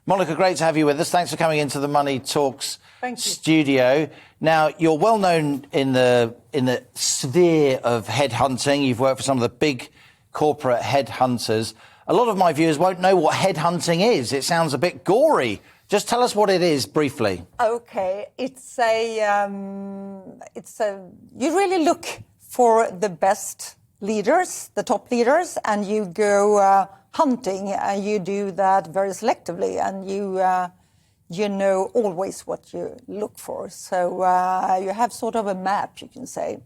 Monica, great to have you with us. Thanks for coming into the Money Talks Thank you. studio. Now, you're well known in the sphere of headhunting. You've worked for some of the big corporate headhunters. A lot of my viewers won't know what headhunting is. It sounds a bit gory. Just tell us what it is briefly. Okay, you really look for the best leaders, the top leaders, and you go hunting, and you do that very selectively, and you know always what you look for. So you have sort of a map, you can say.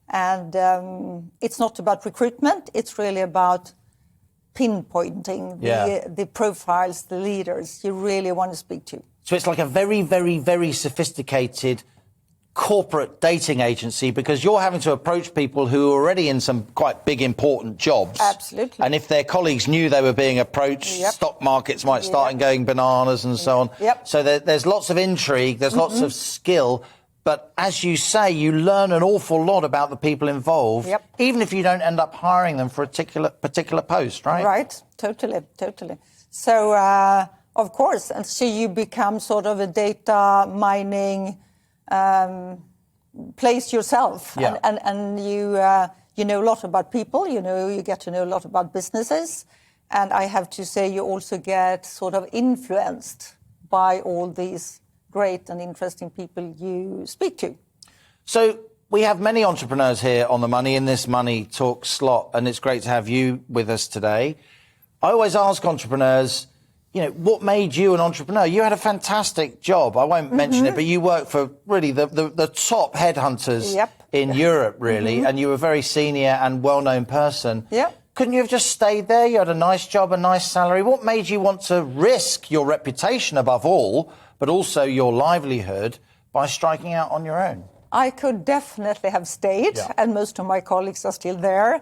And it's not about recruitment, it's really about pinpointing the profiles, the leaders you really want to speak to. So it's like a very, very, very sophisticated corporate dating agency, because you're having to approach people who are already in some quite big, important jobs. Absolutely. And if their colleagues knew they were being approached, stock markets might start going bananas and so on. Yep. So there's lots of intrigue, there's lots of skill. But as you say, you learn an awful lot about the people involved, even if you don't end up hiring them for a particular post, right? Right, totally. So, of course, and so you become sort of a data mining place yourself, and you know a lot about people. You get to know a lot about businesses, and I have to say you also get sort of influenced by all these great and interesting people you speak to. So we have many entrepreneurs here on The Money in this Money Talk slot, and it's great to have you with us today. I always ask entrepreneurs, what made you an entrepreneur? You had a fantastic job. I won't mention it, but you worked for really the top headhunters in Europe, really, and you were a very senior and well-known person. Couldn't you have just stayed there? You had a nice job, a nice salary. What made you want to risk your reputation above all, but also your livelihood, by striking out on your own? I could definitely have stayed, and most of my colleagues are still there.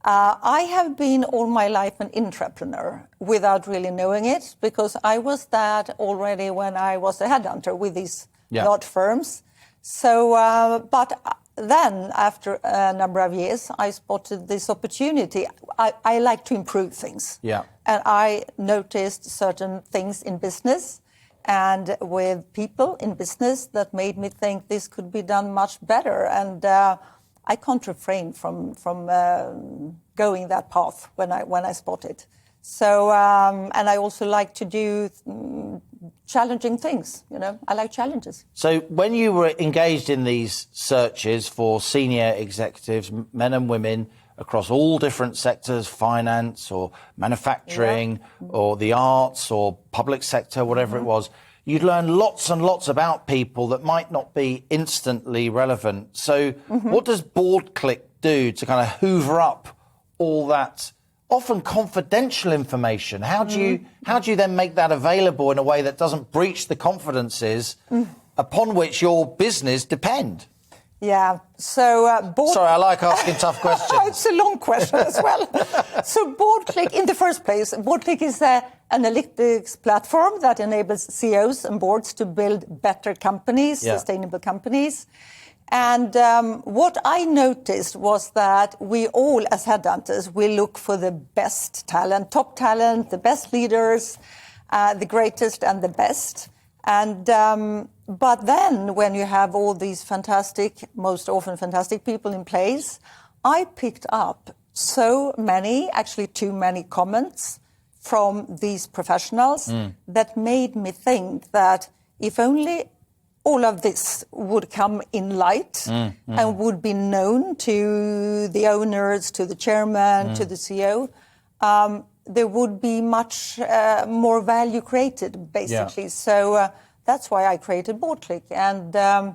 I have been all my life an intrapreneur without really knowing it, because I was that already when I was a headhunter with these large firms. So, but then after a number of years, I spotted this opportunity. I like to improve things. And I noticed certain things in business and with people in business that made me think this could be done much better. And I can't refrain from going that path when I spot it. So, and I also like to do challenging things, I like challenges. So when you were engaged in these searches for senior executives, men and women across all different sectors, finance or manufacturing or the arts or public sector, whatever it was, you'd learn lots and lots about people that might not be instantly relevant. So what does BoardClick do to kind of hoover up all that often confidential information? How do you then make that available in a way that doesn't breach the confidences upon which your business depend? So Sorry, I like asking tough questions. It's a long question as well. So BoardClick, in the first place, BoardClick is an analytics platform that enables CEOs and boards to build better companies, sustainable companies. And what I noticed was that we all, as headhunters, we look for the best talent, top talent, the best leaders, the greatest and the best. And but then when you have all these fantastic, most often fantastic people in place, I picked up so many, actually too many comments from these professionals that made me think that if only all of this would come in light and would be known to the owners, to the chairman, to the CEO, there would be much more value created, basically. So that's why I created BoardClick. And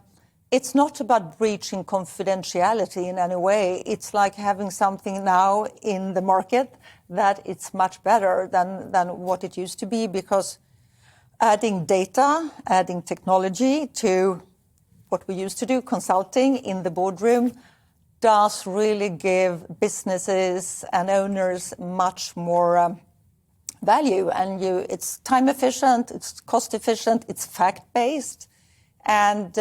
it's not about breaching confidentiality in any way. It's like having something now in the market that it's much better than what it used to be, because adding data, adding technology to what we used to do, consulting in the boardroom, does really give businesses and owners much more value. And it's time efficient, it's cost efficient, it's fact based, and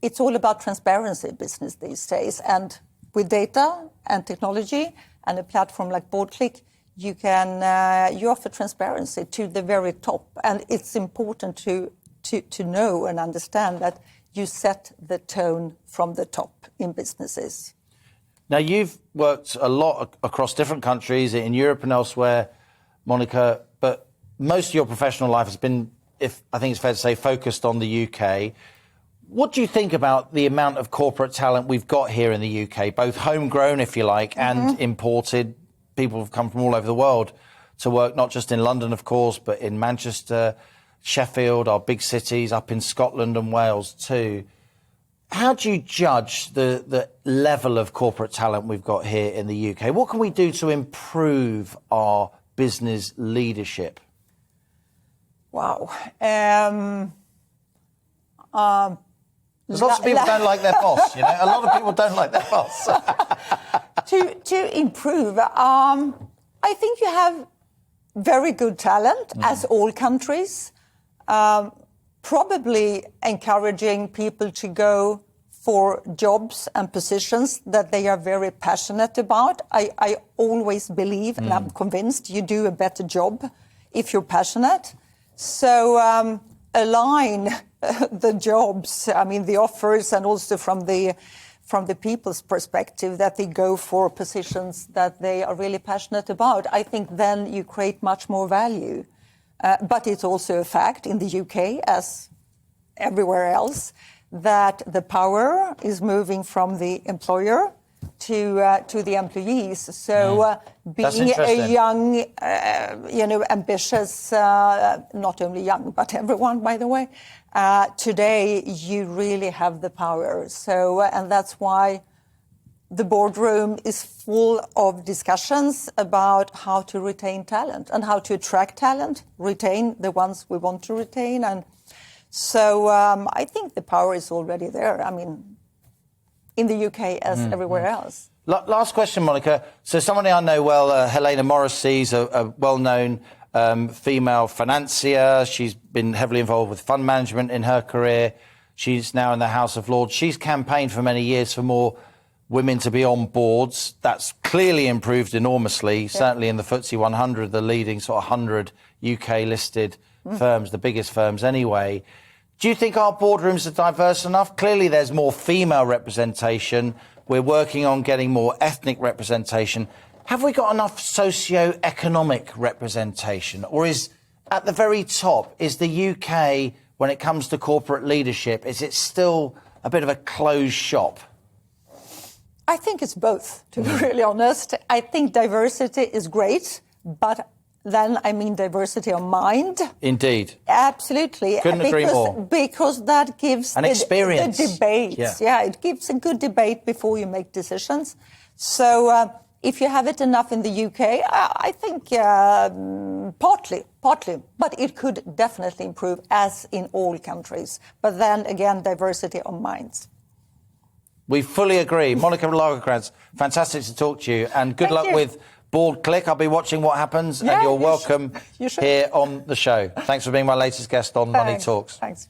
it's all about transparency business these days. And with data and technology and a platform like BoardClick, you offer transparency to the very top, and it's important to know and understand that you set the tone from the top in businesses. Now, you've worked a lot across different countries in Europe and elsewhere, Monica, but most of your professional life has been, I think it's fair to say, focused on the UK. What do you think about the amount of corporate talent we've got here in the UK, both homegrown, if you like, and imported? People have come from all over the world to work, not just in London, of course, but in Manchester, Sheffield, our big cities, up in Scotland and Wales too. How do you judge the level of corporate talent we've got here in the UK? What can we do to improve our business leadership? Wow. There's lots of people who don't like their boss, you know. A lot of people don't like their boss. To improve, I think you have very good talent, as all countries. Probably encouraging people to go for jobs and positions that they are very passionate about. I always believe, and I'm convinced, you do a better job if you're passionate. So align the jobs, I mean, the offers, and also from the people's perspective, that they go for positions that they are really passionate about. I think then you create much more value. But it's also a fact in the UK, as everywhere else, that the power is moving from the employer to the employees. So being a young, ambitious, not only young, but everyone, by the way, today you really have the power. So, and that's why the boardroom is full of discussions about how to retain talent and how to attract talent, retain the ones we want to retain. And so I think the power is already there. I mean, in the UK as everywhere else. Last question, Monica. So somebody I know well, Helena Morrissey's a well-known female financier. She's been heavily involved with fund management in her career. She's now in the House of Lords. She's campaigned for many years for more women to be on boards. That's clearly improved enormously, certainly in the FTSE 100, the leading sort of 100 UK-listed firms, the biggest firms anyway. Do you think our boardrooms are diverse enough? Clearly there's more female representation. We're working on getting more ethnic representation. Have we got enough socio-economic representation? Or is, at the very top, is the UK, when it comes to corporate leadership, is it still a bit of a closed shop? I think it's both, to be really honest. I think diversity is great, but then I mean diversity of mind. Indeed. Absolutely. Couldn't agree more. Because that gives an experience. The debate. Yeah, it gives a good debate before you make decisions. So if you have it enough in the UK, I think partly, but it could definitely improve, as in all countries. But then again, diversity of minds. We fully agree. Monica Lagercrantz, fantastic to talk to you, and good luck with BoardClick. I'll be watching what happens, and you're welcome here on the show. Thanks for being my latest guest on Money Talks. Thanks.